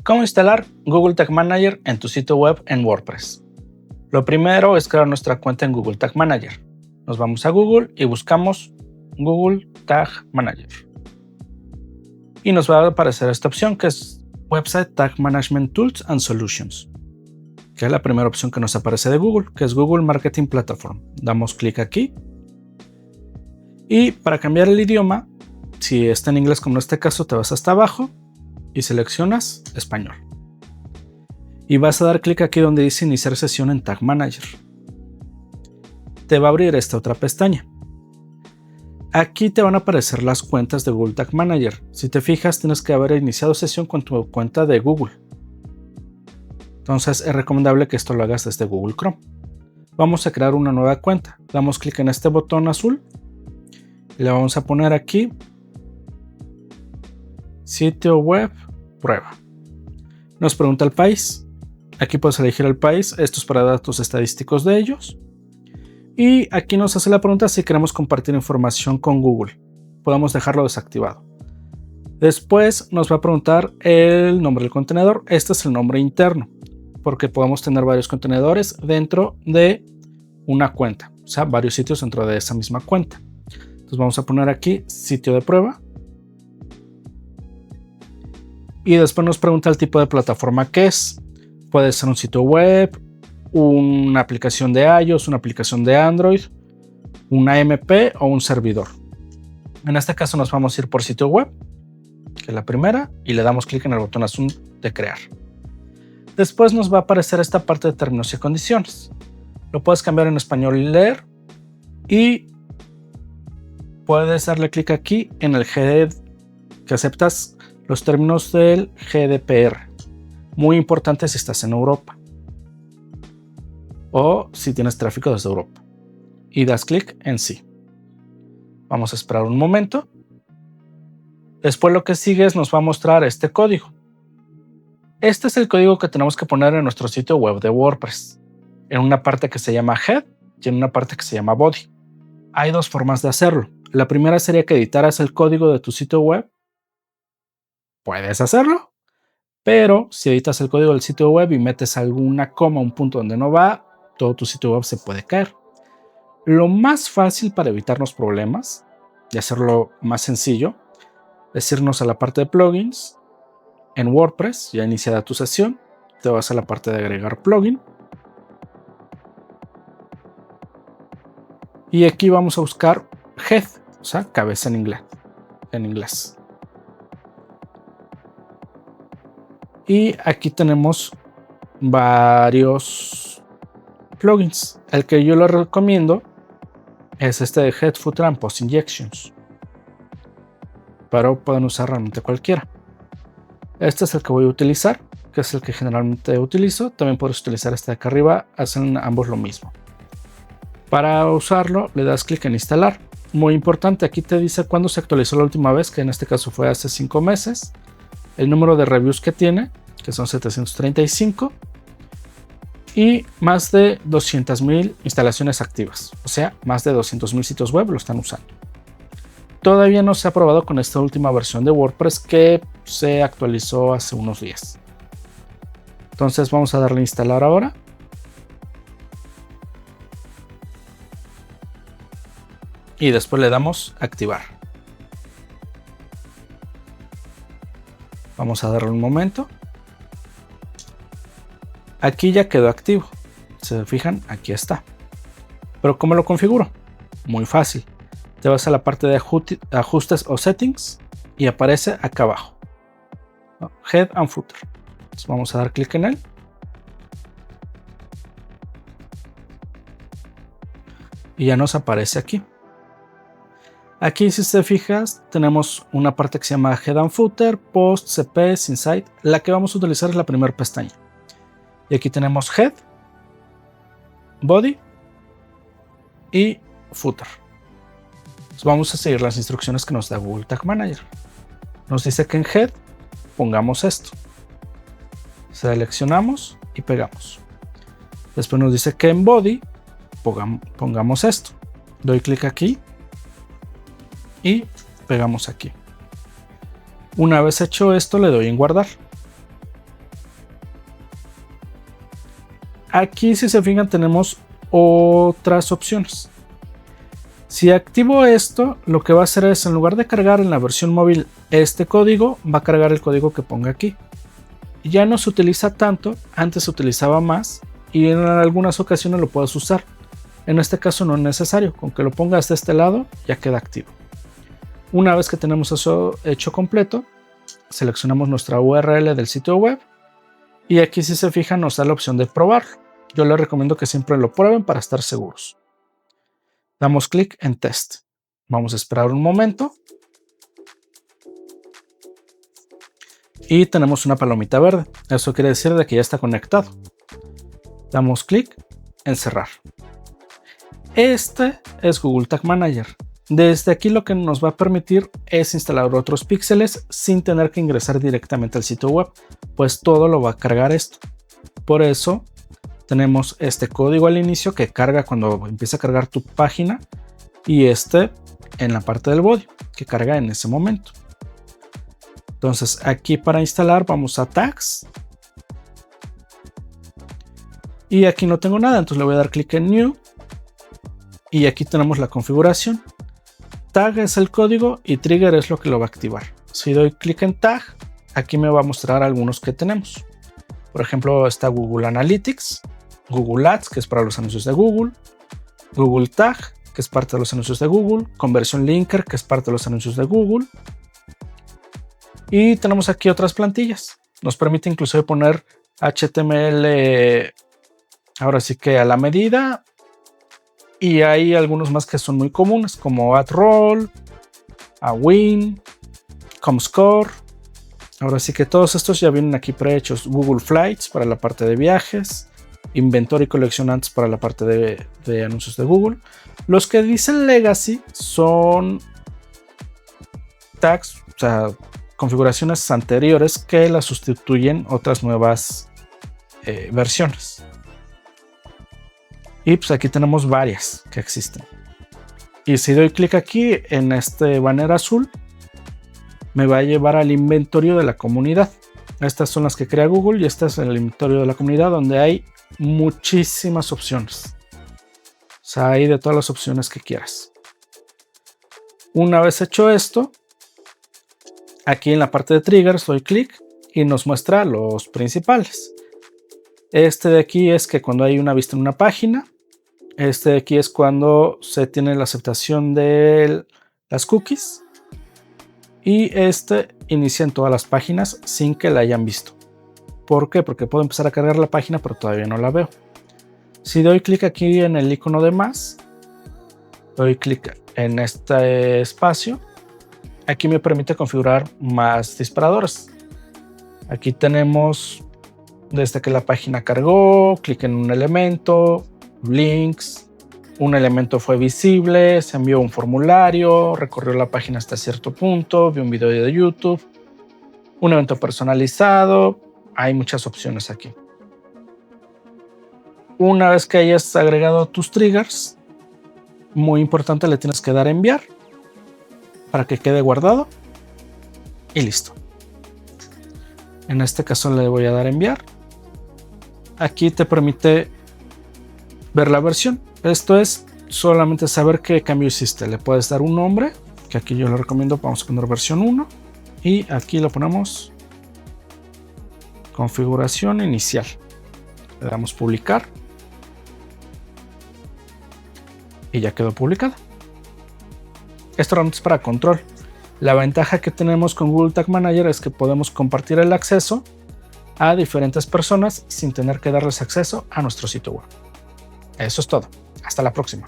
¿Cómo instalar Google Tag Manager en tu sitio web en WordPress? Lo primero es crear nuestra cuenta en Google Tag Manager. Nos vamos a Google y buscamos Google Tag Manager. Y nos va a aparecer esta opción que es Website Tag Management Tools and Solutions, que es la primera opción que nos aparece de Google, que es Google Marketing Platform. Damos clic aquí. Y para cambiar el idioma, si está en inglés como en este caso, te vas hasta abajo y seleccionas español. Y vas a dar clic aquí donde dice iniciar sesión en Tag Manager. Te va a abrir esta otra pestaña. Aquí te van a aparecer las cuentas de Google Tag Manager. Si te fijas, tienes que haber iniciado sesión con tu cuenta de Google. Entonces es recomendable que esto lo hagas desde Google Chrome. Vamos a crear una nueva cuenta. Damos clic en este botón azul y le vamos a poner aquí sitio web prueba. Nos pregunta el país. Aquí puedes elegir el país. Esto es para datos estadísticos de ellos. Y aquí nos hace la pregunta si queremos compartir información con Google. Podemos dejarlo desactivado. Después nos va a preguntar el nombre del contenedor. Este es el nombre interno, porque podemos tener varios contenedores dentro de una cuenta. O sea, varios sitios dentro de esa misma cuenta. Entonces vamos a poner aquí sitio de prueba. Y después nos pregunta el tipo de plataforma que es. Puede ser un sitio web, una aplicación de iOS, una aplicación de Android, una AMP o un servidor. En este caso nos vamos a ir por sitio web, que es la primera, y le damos clic en el botón azul de crear. Después nos va a aparecer esta parte de términos y condiciones. Lo puedes cambiar en español y leer, y puedes darle clic aquí en el GD, que aceptas los términos del GDPR. Muy importante si estás en Europa o si tienes tráfico desde Europa. Y das clic en sí. Vamos a esperar un momento. Después lo que sigue es nos va a mostrar este código. Este es el código que tenemos que poner en nuestro sitio web de WordPress. En una parte que se llama Head y en una parte que se llama Body. Hay dos formas de hacerlo. La primera sería que editaras el código de tu sitio web. Puedes hacerlo, pero si editas el código del sitio web y metes alguna coma, un punto donde no va, todo tu sitio web se puede caer. Lo más fácil para evitarnos problemas y hacerlo más sencillo es irnos a la parte de plugins. En WordPress, ya iniciada tu sesión, te vas a la parte de agregar plugin. Y aquí vamos a buscar head, o sea, cabeza en inglés. Y aquí tenemos varios plugins. El que yo les recomiendo es este de Head, Footer and Post Injections. Pero pueden usar realmente cualquiera. Este es el que voy a utilizar, que es el que generalmente utilizo. También puedes utilizar este de acá arriba, hacen ambos lo mismo. Para usarlo le das clic en instalar. Muy importante, aquí te dice cuándo se actualizó la última vez, que en este caso fue hace 5 meses. El número de reviews que tiene, que son 735, y más de 200.000 instalaciones activas, o sea, más de 200.000 sitios web lo están usando. Todavía no se ha probado con esta última versión de WordPress que se actualizó hace unos días. Entonces vamos a darle a instalar ahora. Y después le damos activar. Vamos a darle un momento. Aquí ya quedó activo. Se fijan, aquí está. Pero ¿cómo lo configuro? Muy fácil. Te vas a la parte de ajustes o settings y aparece acá abajo. Head and Footer. Entonces vamos a dar clic en él. Y ya nos aparece aquí. Aquí, si te fijas, tenemos una parte que se llama Head and Footer, Post, CP, Insight. La que vamos a utilizar es la primera pestaña. Y aquí tenemos Head, Body y Footer. Entonces vamos a seguir las instrucciones que nos da Google Tag Manager. Nos dice que en Head pongamos esto. Seleccionamos y pegamos. Después nos dice que en Body pongamos esto. Doy clic aquí y pegamos aquí. Una vez hecho esto, le doy en guardar. Aquí, si se fijan, tenemos otras opciones. Si activo esto, lo que va a hacer es, en lugar de cargar en la versión móvil este código, va a cargar el código que ponga aquí. Ya no se utiliza tanto, antes se utilizaba más y en algunas ocasiones lo puedes usar. En este caso no es necesario, con que lo pongas de este lado ya queda activo. Una vez que tenemos eso hecho completo, seleccionamos nuestra URL del sitio web y aquí, si se fijan, nos da la opción de probarlo. Yo les recomiendo que siempre lo prueben para estar seguros. Damos clic en Test. Vamos a esperar un momento. Y tenemos una palomita verde. Eso quiere decir de que ya está conectado. Damos clic en Cerrar. Este es Google Tag Manager. Desde aquí lo que nos va a permitir es instalar otros píxeles sin tener que ingresar directamente al sitio web, pues todo lo va a cargar esto. Por eso tenemos este código al inicio que carga cuando empieza a cargar tu página y este en la parte del body que carga en ese momento. Entonces aquí para instalar vamos a Tags y aquí no tengo nada, entonces le voy a dar clic en New y aquí tenemos la configuración. Tag es el código y Trigger es lo que lo va a activar. Si doy clic en Tag, aquí me va a mostrar algunos que tenemos. Por ejemplo, está Google Analytics, Google Ads, que es para los anuncios de Google, Google Tag, que es parte de los anuncios de Google, Conversion Linker, que es parte de los anuncios de Google. Y tenemos aquí otras plantillas. Nos permite inclusive poner HTML, ahora sí que a la medida. Y hay algunos más que son muy comunes, como AdRoll, Awin, Comscore. Ahora sí que todos estos ya vienen aquí prehechos. Google Flights para la parte de viajes, Inventory Coleccionantes para la parte de anuncios de Google. Los que dicen Legacy son tags, o sea, configuraciones anteriores que las sustituyen otras nuevas versiones. Y pues aquí tenemos varias que existen. Y si doy clic aquí en este banner azul, me va a llevar al inventario de la comunidad. Estas son las que crea Google y este es el inventario de la comunidad donde hay muchísimas opciones. O sea, hay de todas las opciones que quieras. Una vez hecho esto, aquí en la parte de triggers doy clic y nos muestra los principales. Este de aquí es que cuando hay una vista en una página. Este de aquí es cuando se tiene la aceptación de las cookies. Y este inicia en todas las páginas sin que la hayan visto. ¿Por qué? Porque puedo empezar a cargar la página, pero todavía no la veo. Si doy clic aquí en el icono de más, doy clic en este espacio. Aquí me permite configurar más disparadores. Aquí tenemos desde que la página cargó, clic en un elemento, links, un elemento fue visible, se envió un formulario, recorrió la página hasta cierto punto, vio un video de YouTube, un evento personalizado. Hay muchas opciones aquí. Una vez que hayas agregado tus triggers, muy importante, le tienes que dar a enviar para que quede guardado y listo. En este caso le voy a dar a enviar. Aquí te permite ver la versión. Esto es solamente saber qué cambio hiciste. Le puedes dar un nombre, que aquí yo le recomiendo. Vamos a poner versión 1 y aquí lo ponemos configuración inicial. Le damos publicar y ya quedó publicada. Esto realmente es para control. La ventaja que tenemos con Google Tag Manager es que podemos compartir el acceso a diferentes personas sin tener que darles acceso a nuestro sitio web. Eso es todo. Hasta la próxima.